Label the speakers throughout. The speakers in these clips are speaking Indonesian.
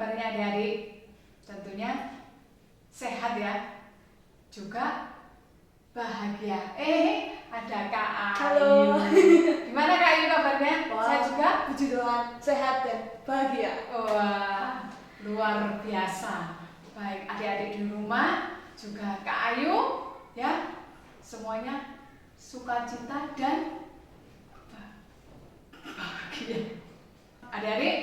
Speaker 1: kabarnya adik-adik? Tentunya sehat ya, juga bahagia. Ada Kak Ayu.
Speaker 2: Halo.
Speaker 1: Gimana Kak Ayu kabarnya?
Speaker 2: Wah,
Speaker 1: Saya juga
Speaker 2: puji Tuhan, sehat dan bahagia.
Speaker 1: wah, luar biasa. Baik adik-adik di rumah, juga Kak Ayu ya, semuanya sukacita dan bahagia. Adik-adik,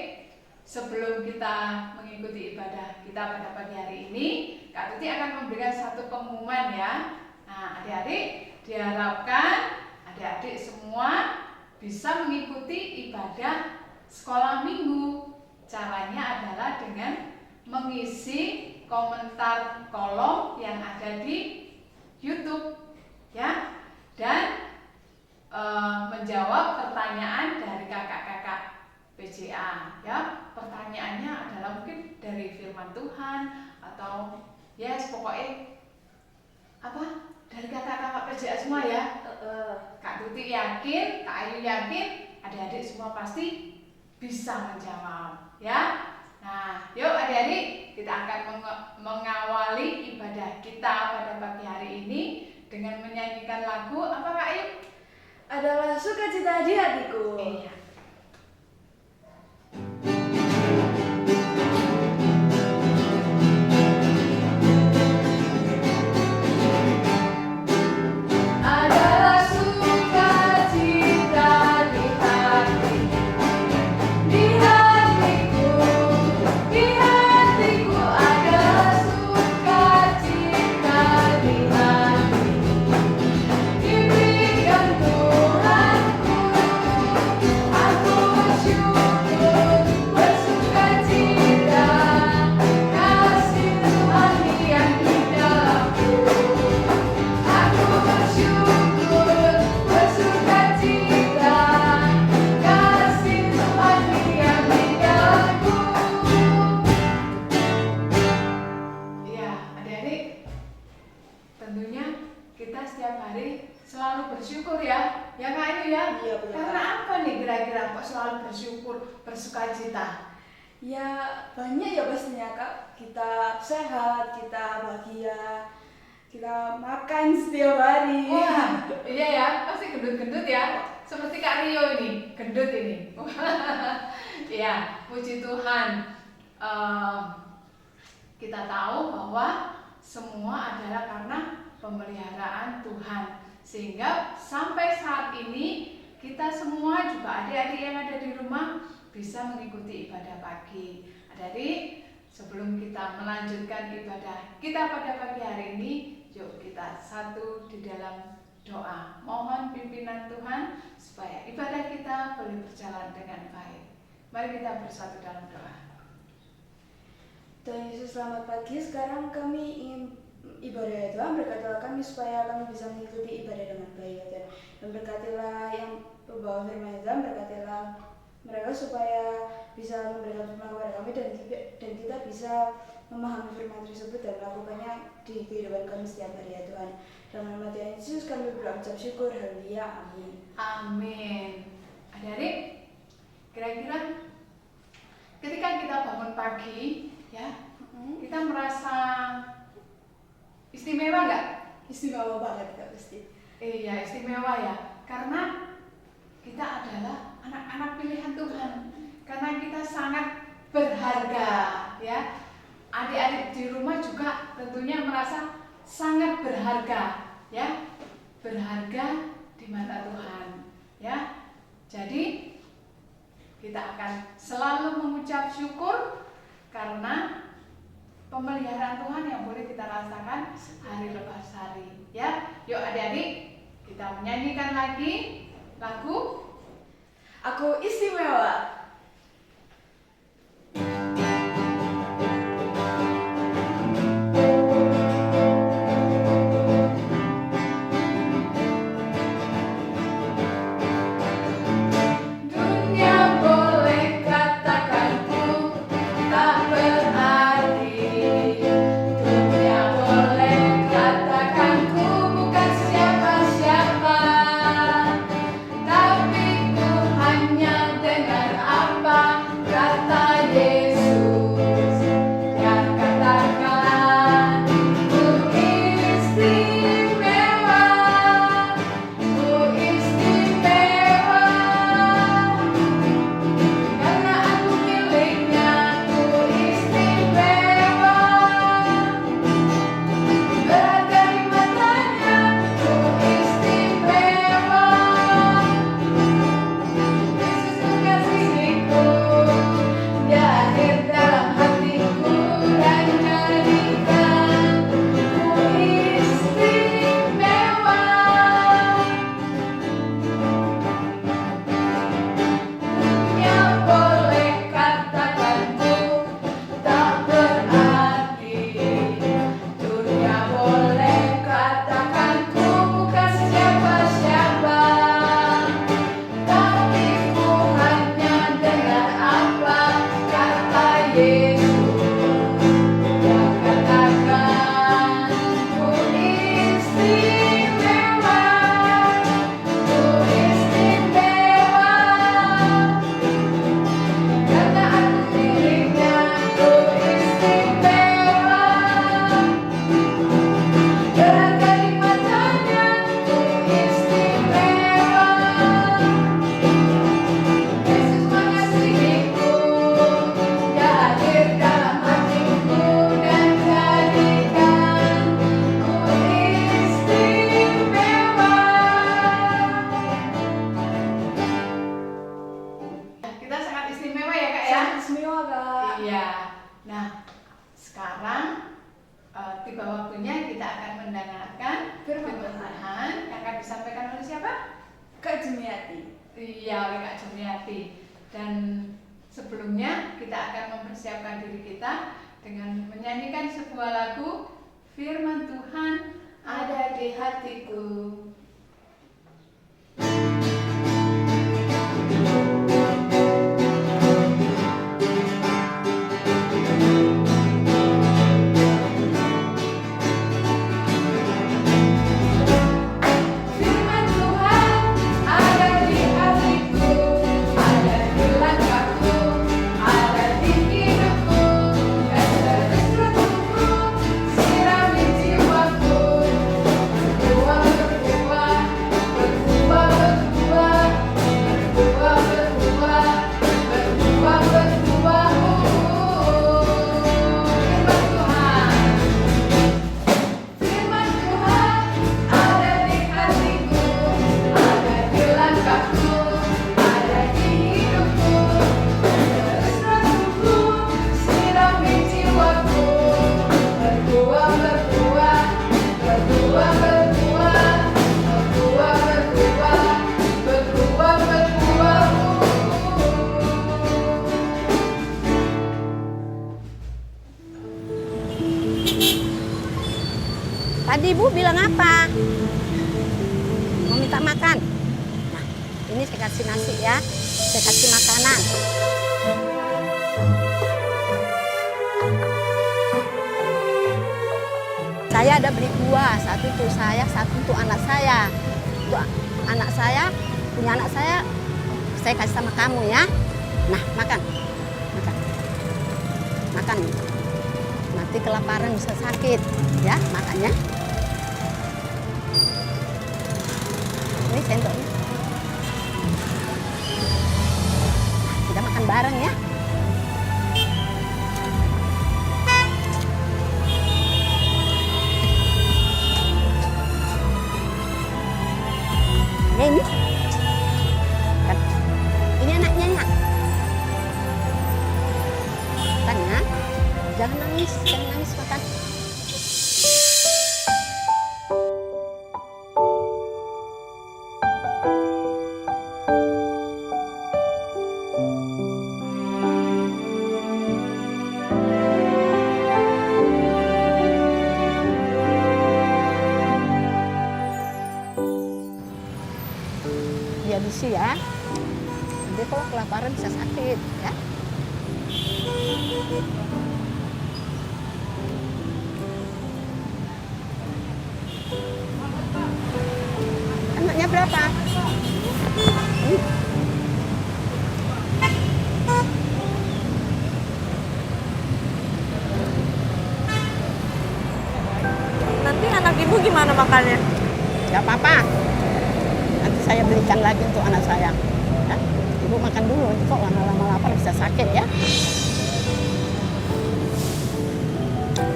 Speaker 1: sebelum kita mengikuti ibadah kita pada pagi hari ini, Kak Tuti akan memberikan satu pengumuman ya. Nah, adik-adik diharapkan adik-adik semua bisa mengikuti ibadah sekolah minggu. Caranya adalah dengan mengisi komentar kolom yang ada di YouTube ya, dan menjawab pertanyaan dari kakak-kakak PJA ya. Pertanyaannya adalah mungkin dari firman Tuhan atau yes pokoknya apa dari kakak-kakak PJA semua ya. Kak Tuti yakin, Kak Ayu yakin, adik-adik semua pasti bisa menjawab ya. Nah, yuk adik-adik, kita akan mengawali ibadah kita pada pagi hari ini dengan menyanyikan lagu apa Kak Ayu?
Speaker 2: Adalah sukacita di hatiku.
Speaker 1: Iya. Tentunya kita setiap hari selalu bersyukur ya, ya Kak Ayu ya.
Speaker 2: Iya, benar.
Speaker 1: Karena apa nih kira-kira kok selalu bersyukur, bersukacita?
Speaker 2: Ya banyak ya pastinya Kak. Kita sehat, kita bahagia, kita makan setiap hari.
Speaker 1: Wah, iya ya, pasti gendut-gendut ya. Seperti Kak Rio ini, gendut ini. Ya, puji Tuhan. Kita tahu bahwa semua adalah karena pemeliharaan Tuhan, sehingga sampai saat ini kita semua juga adik-adik yang ada di rumah bisa mengikuti ibadah pagi. Adik-adik, sebelum kita melanjutkan ibadah kita pada pagi hari ini, yuk kita satu di dalam doa. Mohon pimpinan Tuhan supaya ibadah kita boleh berjalan dengan baik. Mari kita bersatu dalam doa.
Speaker 2: Tuhan Yesus, selamat pagi. Sekarang kami ingin ibadah ya Tuhan, berkatilah kami supaya kami bisa mengikuti ibadah dengan baik ya Tuhan. Dan berkatilah yang membawa firman ya Tuhan, berkatilah mereka supaya bisa memberikan firman kepada kami dan kita bisa memahami firman tersebut dan melakukannya di kehidupan kami setiap hari ya Tuhan. Dalam nama Tuhan Yesus kami berucap syukur, haleluya, amin.
Speaker 1: Amin. Adik-adik, kira-kira ketika kita bangun pagi ya, kita merasa istimewa nggak?
Speaker 2: Istimewa banget Kak pasti.
Speaker 1: Iya, istimewa ya. Karena kita adalah anak-anak pilihan Tuhan. Karena kita sangat berharga ya. Adik-adik di rumah juga tentunya merasa sangat berharga ya. Berharga di mata Tuhan ya. Jadi kita akan selalu mengucap syukur karena pemeliharaan Tuhan yang boleh kita rasakan hari lepas hari ya. Yuk adik-adik, kita menyanyikan lagi lagu
Speaker 2: Aku Istimewa.
Speaker 1: Tapi ku hanya dengar ya.
Speaker 2: Semua Kak.
Speaker 1: Iya. Nah, sekarang tiba waktunya kita akan mendengarkan
Speaker 2: Firman
Speaker 1: Tuhan yang akan disampaikan oleh siapa?
Speaker 2: Kak Jumiati.
Speaker 1: Iya, oleh Kak Jumiati. Dan sebelumnya kita akan mempersiapkan diri kita dengan menyanyikan sebuah lagu Firman Tuhan ada di hatiku.
Speaker 3: Tadi Ibu bilang apa? Mau minta makan? Nah, ini saya kasih nasi ya. Saya kasih makanan. Saya ada beli dua, satu untuk saya, satu untuk anak saya. Untuk anak saya, punya anak saya kasih sama kamu ya. Nah, makan. Makan. Makan. Nanti kelaparan bisa sakit, ya, makannya. Ini sendoknya. Kita makan bareng ya. Ini. Ini anaknya ya. Makan ya. Jangan nangis makan. Dia bisi ya. Nanti kalau kelaparan bisa sakit ya. Anaknya berapa?
Speaker 4: Nanti anak ibu gimana makannya?
Speaker 3: Gak apa-apa. Nanti saya belikan lagi untuk anak saya. Ya? Ibu makan dulu, kok lama-lama lapar bisa sakit ya.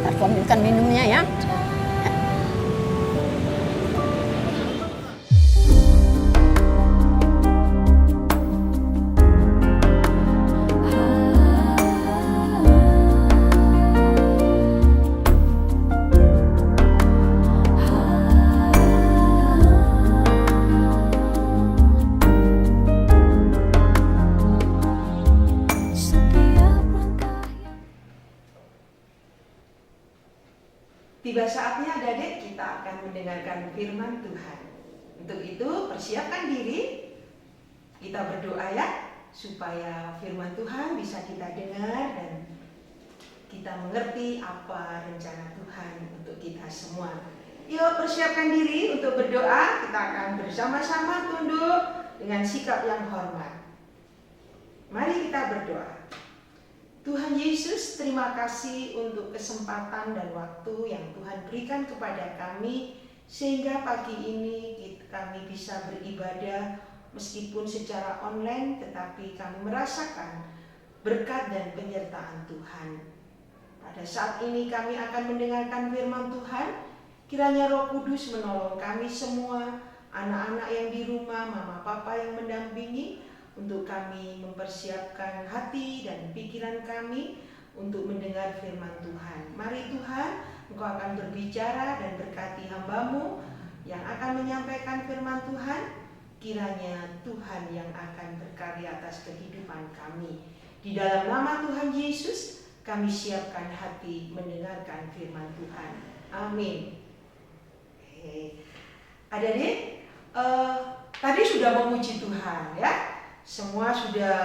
Speaker 3: Aku ambilkan minumnya ya.
Speaker 5: Tiba saatnya adik-adik kita akan mendengarkan firman Tuhan. Untuk itu persiapkan diri, kita berdoa ya, supaya firman Tuhan bisa kita dengar dan kita mengerti apa rencana Tuhan untuk kita semua. Yuk persiapkan diri untuk berdoa, kita akan bersama-sama tunduk dengan sikap yang hormat. Mari kita berdoa. Tuhan Yesus, terima kasih untuk kesempatan dan waktu yang Tuhan berikan kepada kami sehingga pagi ini kami bisa beribadah meskipun secara online, tetapi kami merasakan berkat dan penyertaan Tuhan. Pada saat ini kami akan mendengarkan firman Tuhan. Kiranya Roh Kudus menolong kami semua, anak-anak yang di rumah, mama papa yang mendampingi, untuk kami mempersiapkan hati dan pikiran kami untuk mendengar firman Tuhan. Mari Tuhan, Engkau akan berbicara dan berkati hamba-Mu yang akan menyampaikan firman Tuhan. Kiranya Tuhan yang akan berkarya atas kehidupan kami. Di dalam nama Tuhan Yesus, kami siapkan hati mendengarkan firman Tuhan. Amin. Adik-adik, tadi sudah memuji Tuhan ya. Semua sudah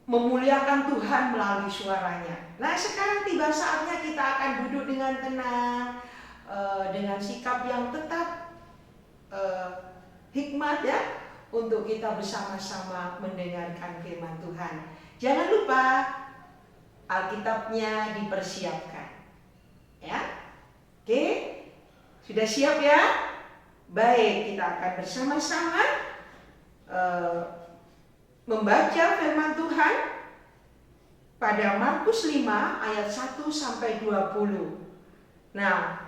Speaker 5: memuliakan Tuhan melalui suaranya. Nah, sekarang tiba saatnya kita akan duduk dengan tenang, dengan sikap yang tetap hikmat ya, untuk kita bersama-sama mendengarkan firman Tuhan. Jangan lupa Alkitabnya dipersiapkan. Ya. Oke? Sudah siap ya? Baik, kita akan bersama-sama membaca firman Tuhan pada Markus 5 ayat 1 sampai 20. Nah,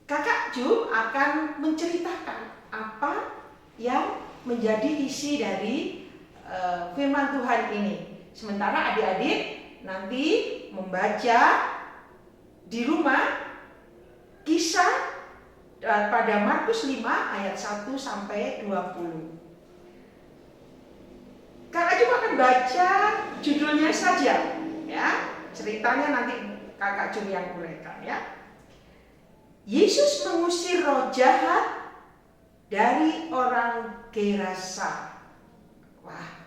Speaker 5: Kakak Jum akan menceritakan apa yang menjadi isi dari firman Tuhan ini. Sementara adik-adik nanti membaca di rumah kisah pada Markus 5 ayat 1 sampai 20. Kakak Jum akan baca judulnya saja ya. Ceritanya nanti Kakak Jum yang uraikan ya. Yesus mengusir roh jahat dari orang Gerasa. Wah.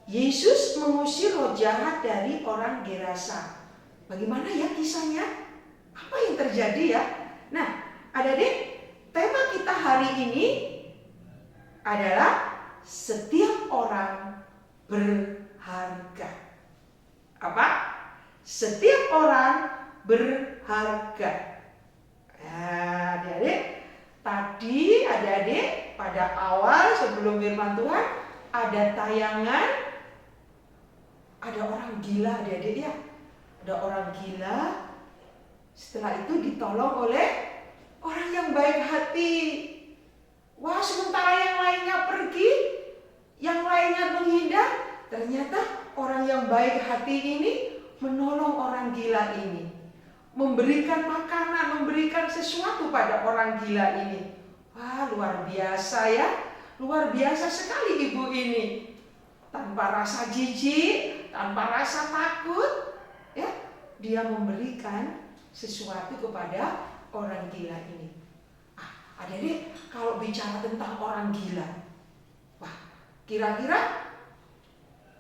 Speaker 5: Yesus mengusir roh jahat dari orang Gerasa. Bagaimana ya kisahnya? Apa yang terjadi ya? Nah, adik-adik, tema kita hari ini adalah setiap orang berharga. Apa? Setiap orang berharga. Nah, adik-adik, tadi adik-adik pada awal sebelum firman Tuhan ada tayangan, ada orang gila adik-adik ya. Ada orang gila, setelah itu ditolong oleh orang yang baik hati. Wah, sementara yang lainnya pergi, yang lainnya menghindar, ternyata orang yang baik hati ini menolong orang gila ini, memberikan makanan, memberikan sesuatu pada orang gila ini. Wah, luar biasa ya, luar biasa sekali ibu ini. Tanpa rasa jijik, tanpa rasa takut, ya, dia memberikan sesuatu kepada orang gila ini. Adik-adik, kalau bicara tentang orang gila, wah, kira-kira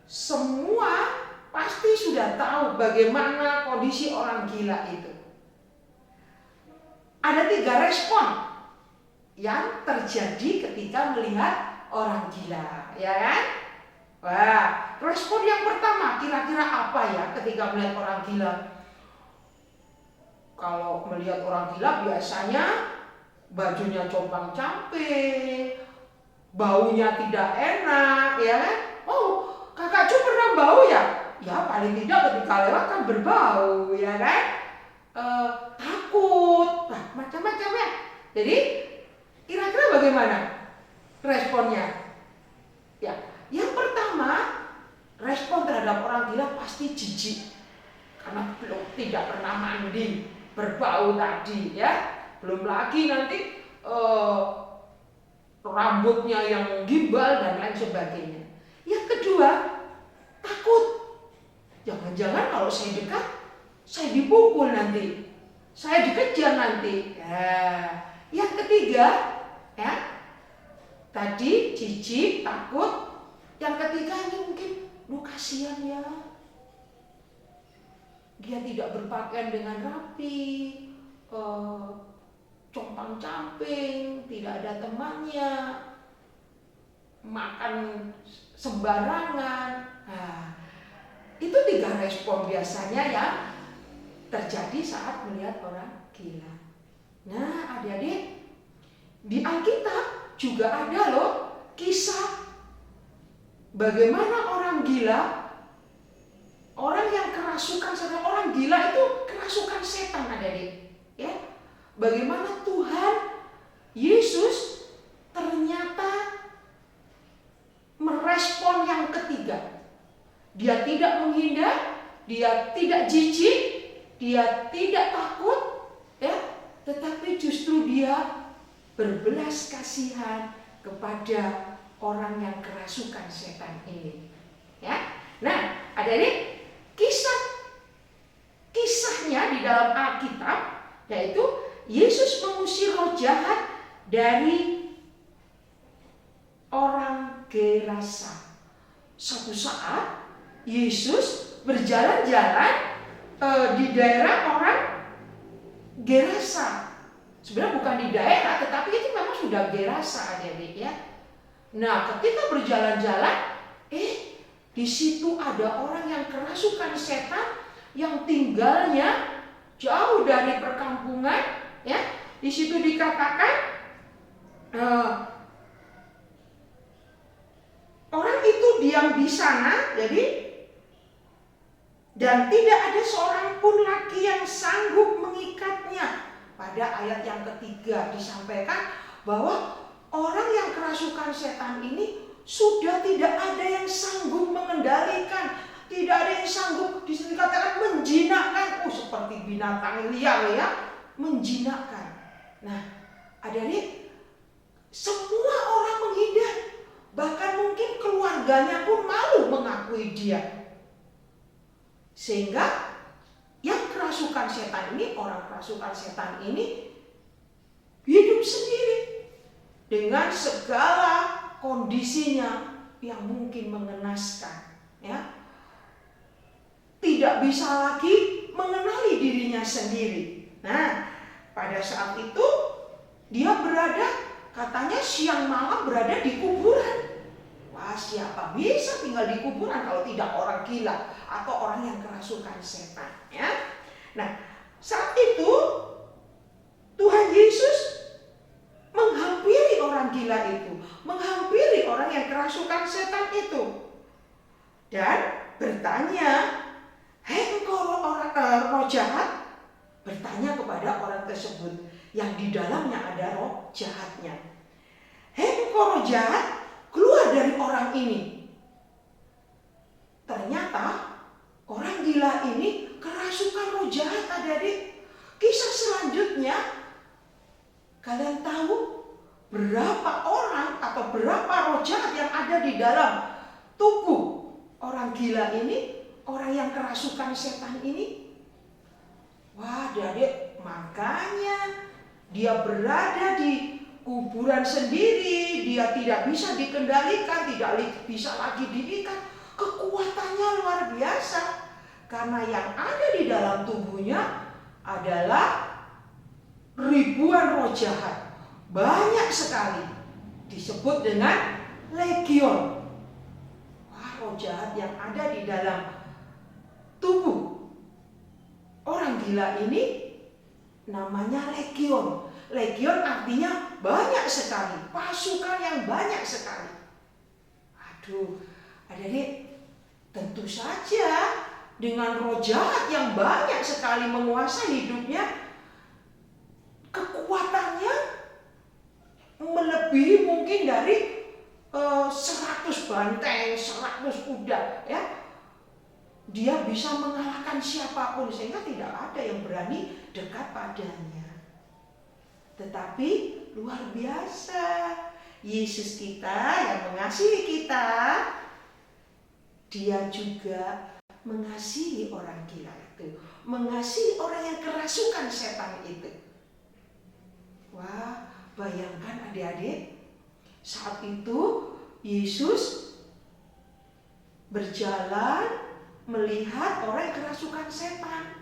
Speaker 5: semua pasti sudah tahu bagaimana kondisi orang gila itu. Ada 3 respon yang terjadi ketika melihat orang gila, ya kan? Wah, respon yang pertama kira-kira apa ya ketika melihat orang gila? Kalau melihat orang gila biasanya bajunya compang-camping, baunya tidak enak, ya kan? Oh, Kakak Cu pernah bau ya? Ya paling tidak ketika lewat kan berbau, ya kan? Takut, nah, macam-macam ya. Jadi kira-kira bagaimana responnya? Ya, yang pertama respon terhadap orang gila pasti jijik karena belum tidak pernah mandi, berbau tadi, ya. Belum lagi nanti rambutnya yang gimbal dan lain sebagainya. Yang kedua, takut. Jangan-jangan kalau saya dekat, saya dipukul nanti, saya dikejar nanti. Ya. Yang ketiga, ya, tadi jijik, takut. Yang ketiga ini mungkin, kasihan ya. Dia tidak berpakaian dengan rapi, compang-camping, tidak ada temannya, makan sembarangan. Nah, itu 3 respon biasanya yang terjadi saat melihat orang gila. Nah, adik-adik, di Alkitab juga ada loh kisah bagaimana orang gila, orang yang kerasukan setan. Orang gila itu kerasukan setan, adik-adik, ya. Bagaimana Tuhan Yesus ternyata merespon yang ketiga. Dia tidak menghindar, dia tidak jijik, dia tidak takut, ya, tetapi justru dia berbelas kasihan kepada orang yang kerasukan setan ini. Ya. Nah, adik-adik, kisahnya di dalam Alkitab yaitu Yesus mengusir roh jahat dari orang Gerasa. Suatu saat Yesus berjalan-jalan di daerah orang Gerasa. Sebenarnya bukan di daerah, tetapi itu memang sudah Gerasa, adik-adik ya. Nah, ketika berjalan-jalan, di situ ada orang yang kerasukan setan yang tinggalnya jauh dari perkampungan, ya. Di situ dikatakan orang itu diam di sana, jadi dan tidak ada seorang pun lagi yang sanggup mengikatnya. Pada ayat yang ketiga disampaikan bahwa orang yang kerasukan setan ini sudah tidak ada yang sanggup mengendalikan, tidak ada yang sanggup dikatakan menjinakkan, seperti binatang liar ya, menjinakkan. Nah, adik-adik, semua orang menghindar, bahkan mungkin keluarganya pun malu mengakui dia. Sehingga yang kerasukan setan ini, orang kerasukan setan ini hidup sendiri dengan segala kondisinya yang mungkin mengenaskan, ya. Tidak bisa lagi mengenali dirinya sendiri. Nah, pada saat itu dia berada, katanya siang malam berada di kuburan. Wah, siapa bisa tinggal di kuburan kalau tidak orang gila atau orang yang kerasukan setan, ya. Nah, saat itu Tuhan Yesus menghampiri orang gila itu, menghampiri orang yang kerasukan setan itu, dan bertanya, "Hei engkau roh jahat," bertanya kepada orang tersebut yang di dalamnya ada roh jahatnya. "Hei engkau roh jahat, keluar dari orang ini." Ternyata orang gila ini kerasukan roh jahat, adik-adik. Kisah selanjutnya, kalian tahu berapa orang atau berapa roh jahat yang ada di dalam tubuh orang gila ini, orang yang kerasukan setan ini? Wah, adik-adik, makanya dia berada di kuburan sendiri, dia tidak bisa dikendalikan, tidak bisa lagi diikat. Kekuatannya luar biasa, karena yang ada di dalam tubuhnya adalah ribuan roh jahat, banyak sekali, disebut dengan legion. Wah, roh jahat yang ada di dalam tubuh orang gila ini namanya legion. Legion artinya banyak sekali, pasukan yang banyak sekali. Aduh, adik-adik, tentu saja dengan roh jahat yang banyak sekali menguasai hidupnya, kekuatannya melebihi mungkin dari 100 banteng, 100 kuda, ya. Dia bisa mengalahkan siapapun, sehingga tidak ada yang berani dekat padanya. Tetapi luar biasa, Yesus kita yang mengasihi kita, dia juga mengasihi orang gila itu, mengasihi orang yang kerasukan setan itu. Wah, bayangkan adik-adik, saat itu Yesus berjalan melihat orang yang kerasukan setan.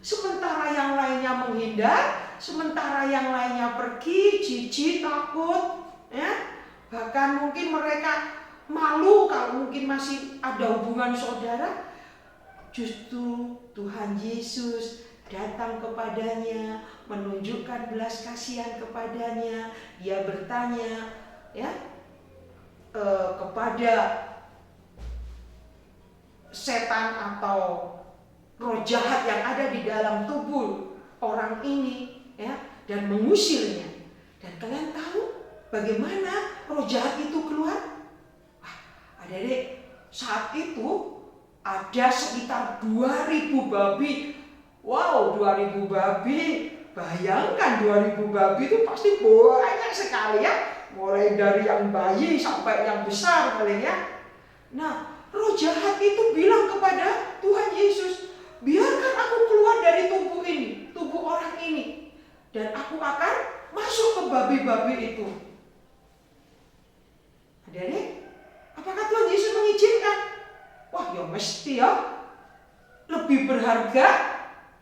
Speaker 5: Sementara yang lainnya menghindar, sementara yang lainnya pergi, jijik, takut, ya. Bahkan mungkin mereka malu kalau mungkin masih ada hubungan saudara. Justru Tuhan Yesus datang kepadanya, menunjukkan belas kasihan kepadanya. Dia bertanya, ya, kepada setan atau roh jahat yang ada di dalam tubuh orang ini, ya, dan mengusirnya. Dan kalian tahu bagaimana roh jahat itu keluar? Wah, adik-adik, saat itu ada sekitar 2000 babi. Wow, 2000 babi. Bayangkan 2000 babi itu pasti banyak sekali ya. Mulai dari yang bayi sampai yang besar paling ya. Nah, roh jahat itu bilang kepada Tuhan Yesus, biarkan aku keluar dari tubuh ini, tubuh orang ini. Dan aku akan masuk ke babi-babi itu. Adik-adik, apakah Tuhan Yesus mengizinkan? Wah, ya mesti ya. Lebih berharga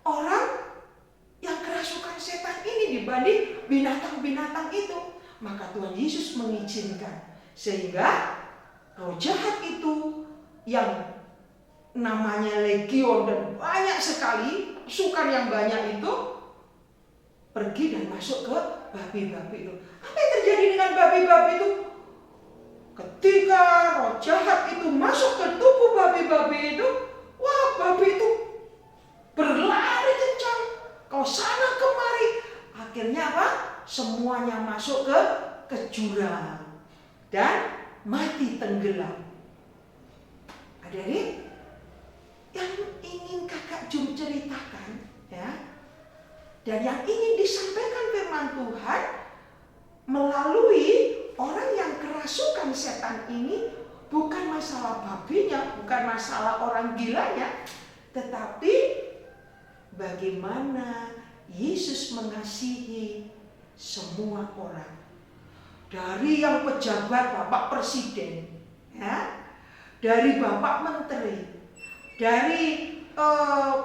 Speaker 5: orang yang kerasukan setan ini dibanding binatang-binatang itu. Maka Tuhan Yesus mengizinkan. Sehingga roh jahat itu yang namanya legion dan banyak sekali, pasukan yang banyak itu pergi dan masuk ke babi-babi itu. Apa yang terjadi dengan babi-babi itu? Ketika roh jahat itu masuk ke tubuh babi-babi itu, wah, babi itu berlari kencang, kau sana kemari. Akhirnya apa? Semuanya masuk ke jurang dan mati tenggelam. Adik-adik, yang ingin kakak Jum ceritakan ya, dan yang ingin disampaikan firman Tuhan melalui orang yang kerasukan setan ini bukan masalah babinya, bukan masalah orang gilanya, tetapi bagaimana Yesus mengasihi semua orang. Dari yang pejabat Bapak Presiden, ya, dari Bapak Menteri, dari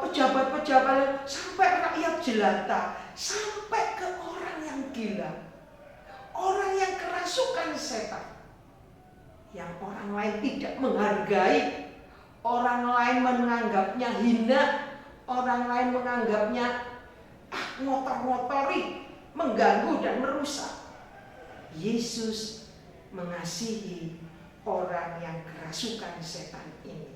Speaker 5: pejabat-pejabat sampai rakyat jelata, sampai ke orang yang gila, orang yang kerasukan setan, yang orang lain tidak menghargai, orang lain menganggapnya hina, orang lain menganggapnya ngotor-ngotori, mengganggu dan merusak. Yesus mengasihi orang yang kerasukan setan ini.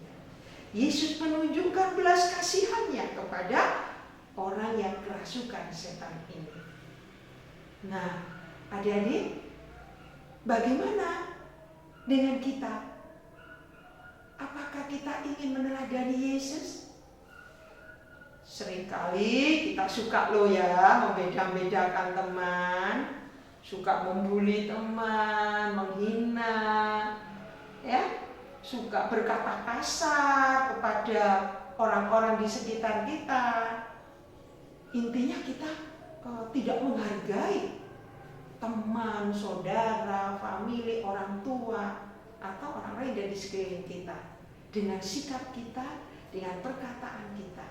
Speaker 5: Yesus menunjukkan belas kasihannya kepada orang yang kerasukan setan ini. Nah, adik-adik, bagaimana dengan kita? Apakah kita ingin meneladani Yesus? Seringkali kita suka loh ya membeda-bedakan teman, suka membuli teman, menghina, ya, suka berkata kasar kepada orang-orang di sekitar kita. Intinya kita tidak menghargai teman, saudara, famili, orang tua, atau orang lain dari sekeliling kita dengan sikap kita, dengan perkataan kita.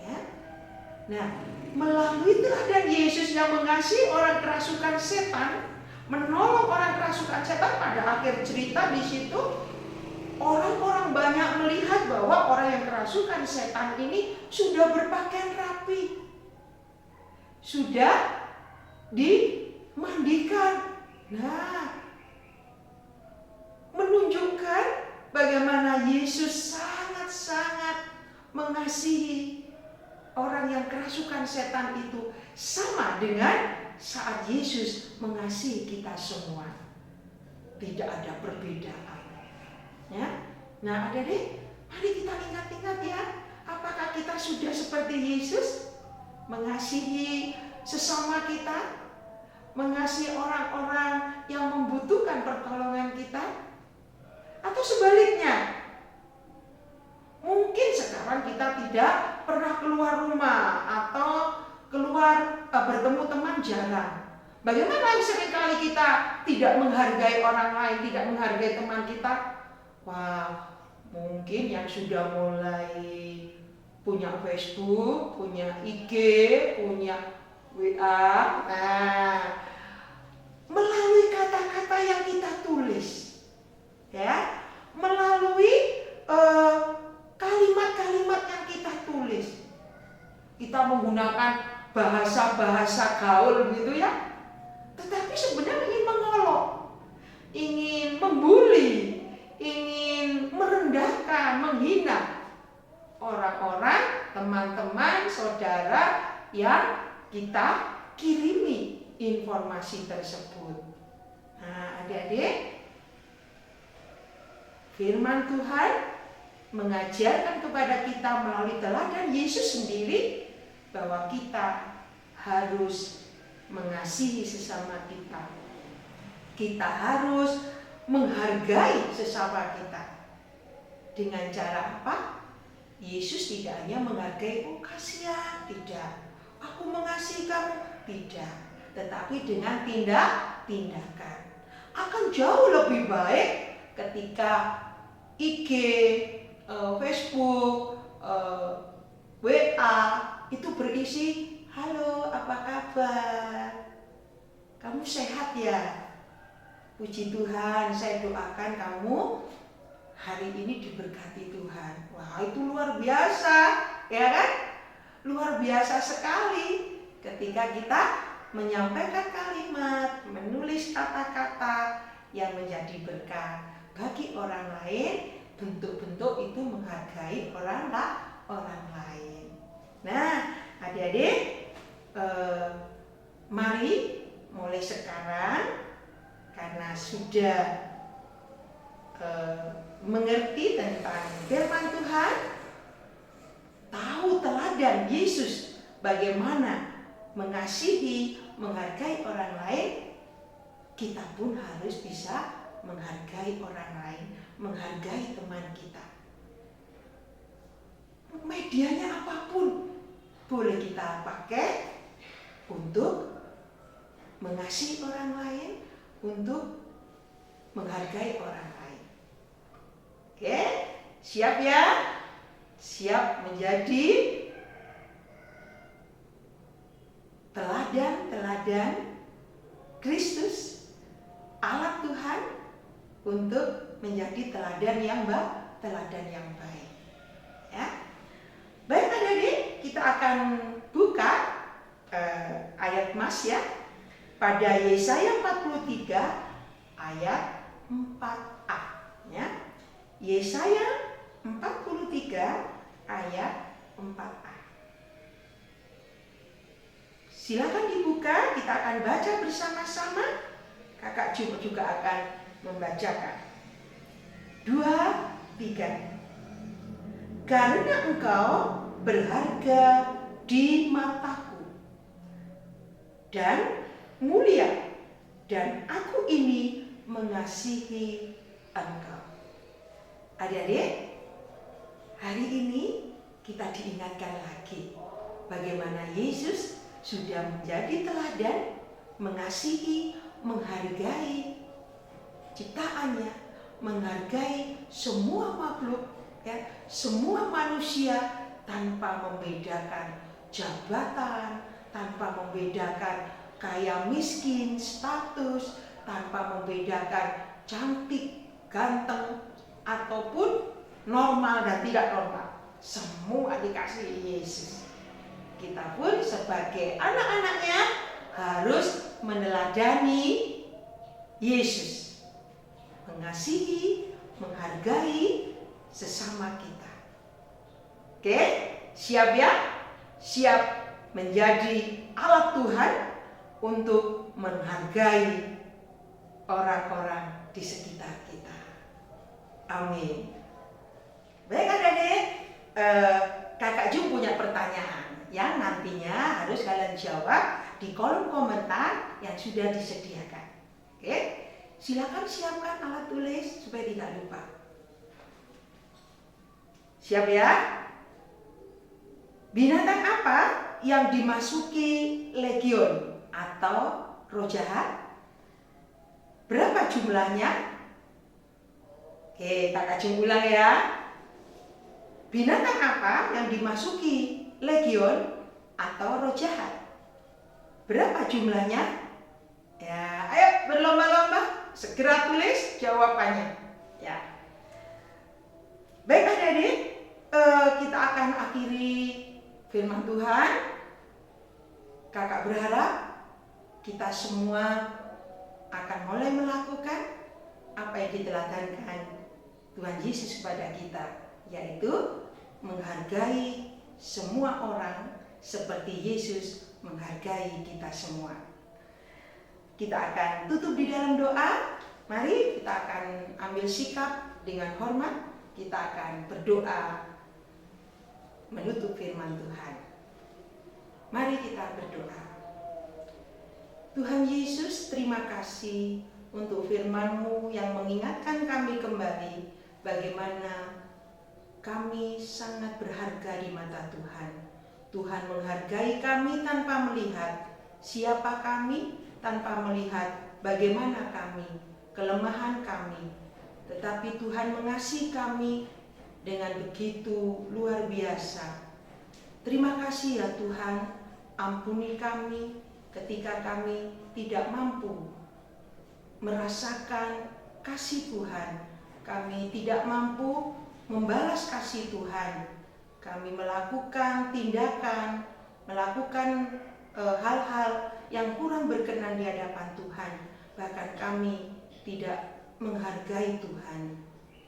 Speaker 5: Ya. Nah, melalui teladan Yesus yang mengasihi orang kerasukan setan, menolong orang kerasukan setan, pada akhir cerita di situ orang-orang banyak melihat bahwa orang yang kerasukan setan ini sudah berpakaian rapi, sudah dimandikan. Nah, menunjukkan bagaimana Yesus sangat-sangat mengasihi orang yang kerasukan setan itu, sama dengan saat Yesus mengasihi kita semua. Tidak ada perbedaan. Ya. Nah, adik-adik, mari kita ingat-ingat ya, apakah kita sudah seperti Yesus mengasihi sesama kita, mengasihi orang-orang yang membutuhkan pertolongan kita, atau sebaliknya? Mungkin sekarang kita tidak pernah keluar rumah atau keluar bertemu teman jarang. Bagaimana seringkali kita tidak menghargai orang lain, tidak menghargai teman kita? Wah, mungkin yang sudah mulai punya Facebook, punya IG, punya WA. Nah, melalui kata-kata yang kita tulis, ya, melalui kalimat-kalimat yang kita tulis, kita menggunakan bahasa-bahasa gaul gitu ya, tetapi sebenarnya ingin mengolok, ingin membuli, ingin merendahkan, menghina orang-orang, teman-teman, saudara yang kita kirimi informasi tersebut. Nah, adik-adik, firman Tuhan mengajarkan kepada kita melalui teladan Yesus sendiri bahwa kita harus mengasihi sesama kita. Kita harus menghargai sesama kita. Dengan cara apa? Yesus tidak hanya menghargai, oh kasihan, tidak. Aku mengasihi kamu, tidak. Tetapi dengan tindakan. Akan jauh lebih baik ketika IG, Facebook, WA itu berisi, halo apa kabar? Kamu sehat ya? Puji Tuhan, saya doakan kamu hari ini diberkati Tuhan. Wah, itu luar biasa, ya kan? Luar biasa sekali ketika kita menyampaikan kalimat, menulis kata-kata yang menjadi berkat bagi orang lain. Bentuk-bentuk itu menghargai orang lain. Nah, adik-adik, mari mulai sekarang, karena sudah mengerti tentang firman Tuhan, tahu teladan Yesus bagaimana mengasihi, menghargai orang lain, kita pun harus bisa menghargai orang lain, menghargai teman kita. Medianya apapun boleh kita pakai untuk mengasihi orang lain, untuk menghargai orang lain. Oke, siap ya? Siap menjadi teladan Kristus, alat Tuhan untuk menjadi teladan yang baik. Ya. Baik adik-adik, kita akan buka ayat Mas ya. Pada Yesaya 43 ayat 4a ya. Yesaya 43 ayat 4a. Silakan dibuka, kita akan baca bersama-sama. Kakak juga akan membacakan. 2, 3. Karena engkau berharga di mataku dan mulia, dan aku ini mengasihi engkau. Adik-adik, hari ini kita diingatkan lagi bagaimana Yesus sudah menjadi teladan mengasihi, menghargai ciptaannya, menghargai semua makhluk, ya, semua manusia tanpa membedakan jabatan, tanpa membedakan kaya miskin, status, tanpa membedakan cantik, ganteng, ataupun normal dan tidak normal. Semua dikasih Yesus. Kita pun sebagai anak-anaknya harus meneladani Yesus, mengasihi, menghargai sesama kita. Oke, siap ya? Siap menjadi alat Tuhan untuk menghargai orang-orang di sekitar kita. Amin. Baik adik-adik, kakak Jum punya pertanyaan yang nantinya harus kalian jawab di kolom komentar yang sudah disediakan. Oke, silakan siapkan alat tulis supaya tidak lupa. Siap ya? Binatang apa yang dimasuki legion atau roh jahat? Berapa jumlahnya? Oke, kakak Jum ulang ya. Binatang apa yang dimasuki legion atau roh jahat? Berapa jumlahnya? Ya, ayo berlomba-lomba, segera tulis jawabannya. Ya. Baik adik-adik, kita akan akhiri firman Tuhan. Kakak berharap kita semua akan mulai melakukan apa yang diteladankan Tuhan Yesus kepada kita, yaitu menghargai semua orang seperti Yesus menghargai kita semua. Kita akan tutup di dalam doa. Mari kita akan ambil sikap dengan hormat. kita akan berdoa menutup firman Tuhan. Mari kita berdoa. Tuhan Yesus, terima kasih untuk firman-Mu yang mengingatkan kami kembali bagaimana kami sangat berharga di mata Tuhan. Tuhan menghargai kami tanpa melihat siapa kami, tanpa melihat bagaimana kami, kelemahan kami. Tetapi Tuhan mengasihi kami dengan begitu luar biasa. Terima kasih ya Tuhan, ampuni kami ketika kami tidak mampu merasakan kasih Tuhan. Kami tidak mampu membalas kasih Tuhan. Kami melakukan tindakan, melakukan hal-hal yang kurang berkenan di hadapan Tuhan. Bahkan kami tidak menghargai Tuhan.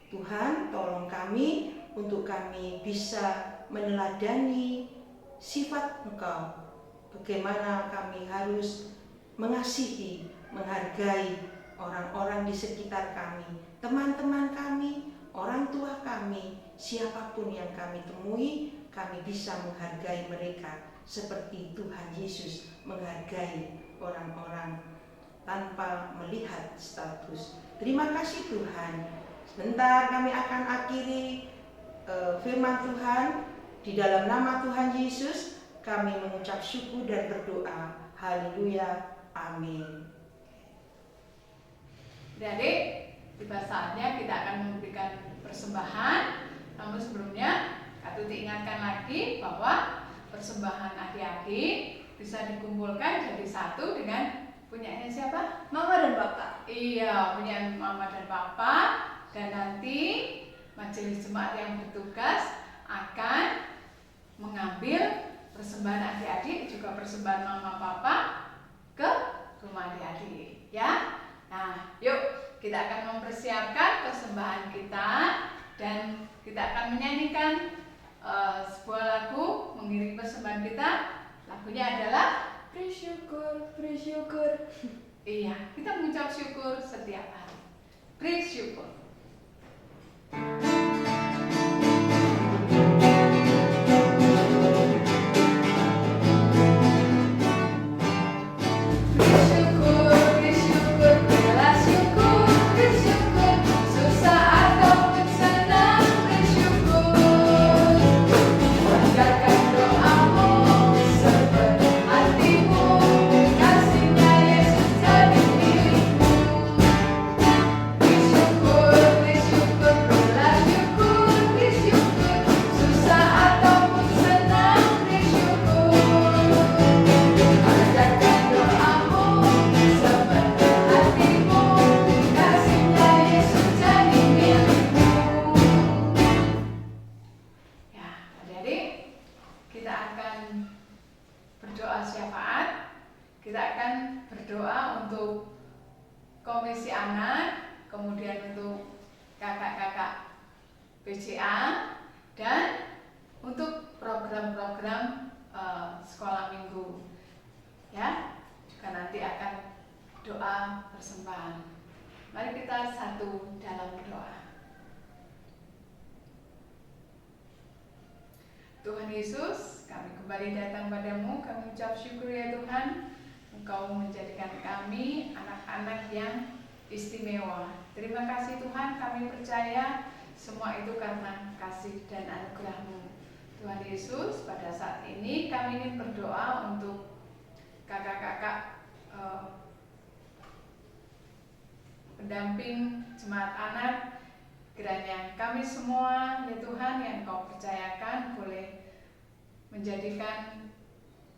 Speaker 5: Tuhan, tolong kami untuk kami bisa meneladani sifat Engkau. Bagaimana kami harus mengasihi, menghargai orang-orang di sekitar kami, teman-teman kami, orang tua kami, siapapun yang kami temui, kami bisa menghargai mereka seperti Tuhan Yesus menghargai orang-orang tanpa melihat status. Terima kasih Tuhan. Sebentar kami akan akhiri firman Tuhan. Di dalam nama Tuhan Yesus kami mengucap syukur dan berdoa. Haleluya. Amin.
Speaker 1: Adik-adik, tiba saatnya kita akan memberikan persembahan. Namun sebelumnya, Kak Tuti ingatkan lagi bahwa persembahan adik-adik bisa dikumpulkan jadi satu dengan punyanya siapa?
Speaker 2: Mama dan Bapak.
Speaker 1: Iya, punya Mama dan Papa. Dan nanti majelis jemaat yang bertugas akan mengambil persembahan adik-adik, juga persembahan Mama Papa ke rumah adik-adik, ya. Nah, yuk kita akan mempersiapkan persembahan kita dan kita akan menyanyikan sebuah lagu mengiring persembahan kita. Lagunya adalah
Speaker 2: Bersyukur, bersyukur.
Speaker 1: iya, kita mengucap syukur setiap hari. Bersyukur. Komisi anak, kemudian untuk kakak-kakak PCA, dan untuk program-program sekolah minggu, ya. Juga nanti akan doa persembahan. Mari kita satu dalam doa. Tuhan Yesus, kami kembali datang padamu. Kami ucap syukur ya Tuhan, Engkau menjadikan kami anak-anak yang istimewa. Terima kasih Tuhan, kami percaya semua itu karena kasih dan anugerah-Mu. Tuhan Yesus, pada saat ini kami ingin berdoa untuk kakak-kakak pendamping jemaat anak. Kiranya kami semua ya Tuhan yang Engkau percayakan boleh menjadikan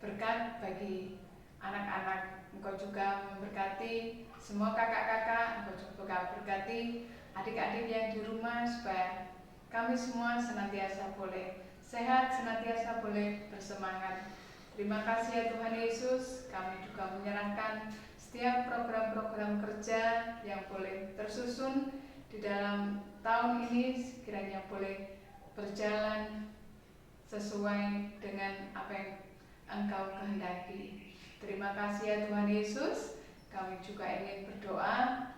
Speaker 1: berkat bagi anak-anak. Engkau juga memberkati semua kakak-kakak, Engkau juga berkati adik-adik yang di rumah supaya kami semua senantiasa boleh sehat, senantiasa boleh bersemangat. Terima kasih ya Tuhan Yesus, kami juga menyerahkan setiap program-program kerja yang boleh tersusun di dalam tahun ini, kiranya boleh berjalan sesuai dengan apa yang Engkau kehendaki. Terima kasih ya Tuhan Yesus. Kami juga ingin berdoa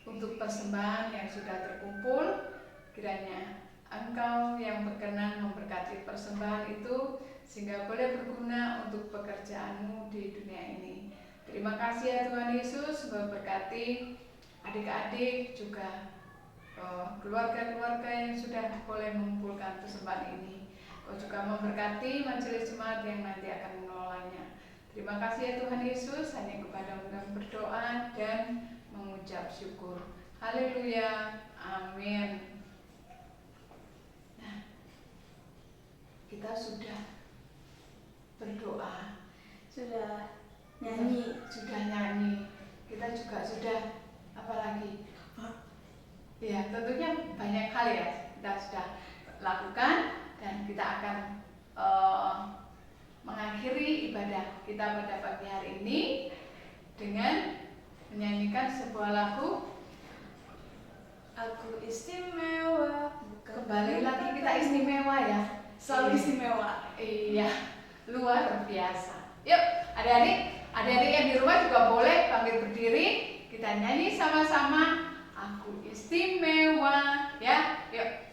Speaker 1: untuk persembahan yang sudah terkumpul. kiranya Engkau yang berkenan memberkati persembahan itu sehingga boleh berguna untuk pekerjaan-Mu di dunia ini. Terima kasih ya Tuhan Yesus, Engkau berkati adik-adik juga keluarga-keluarga yang sudah boleh mengumpulkan persembahan ini. Engkau juga memberkati majelis jemaat yang nanti akan mengelolanya. Terima kasih ya Tuhan Yesus, hanya kepada-Mu kami berdoa dan mengucap syukur. Haleluya, amin. Nah, kita sudah berdoa,
Speaker 2: Sudah nyanyi.
Speaker 1: kita juga sudah apa lagi? Ya, tentunya banyak hal ya kita sudah lakukan dan kita akan mengakhiri ibadah kita pada pagi hari ini dengan menyanyikan sebuah lagu.
Speaker 2: Aku istimewa,
Speaker 1: Kembali lagi kita istimewa ya,
Speaker 2: selalu istimewa.
Speaker 1: Iya, luar biasa. Yuk, adik-adik yang di rumah juga boleh bangkit berdiri. Kita nyanyi sama-sama. Aku istimewa, ya. Yuk.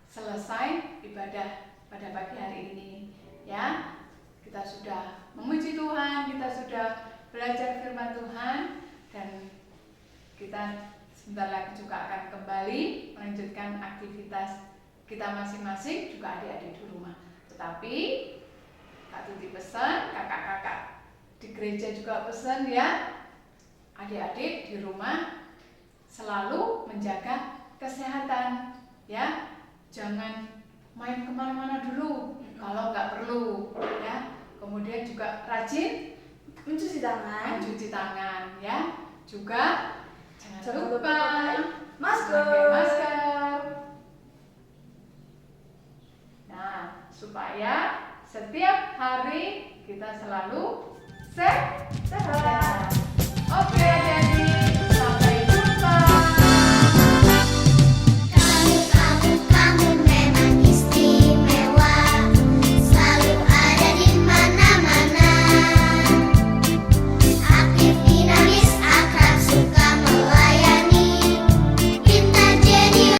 Speaker 1: selesai ibadah pada pagi hari ini, ya. Kita sudah memuji Tuhan, kita sudah belajar firman Tuhan, dan kita sebentar lagi juga akan kembali melanjutkan aktivitas kita masing-masing, juga adik-adik di rumah. Tetapi Kak Tuti pesan, kakak-kakak di gereja juga pesan, ya, adik-adik di rumah selalu menjaga kesehatan, ya. Jangan main kemana-mana dulu kalau nggak perlu, ya. Kemudian juga rajin
Speaker 2: mencuci
Speaker 1: tangan, ya. Juga jangan lupa
Speaker 2: masker.
Speaker 1: pakai masker. Nah, supaya setiap hari kita selalu sehat.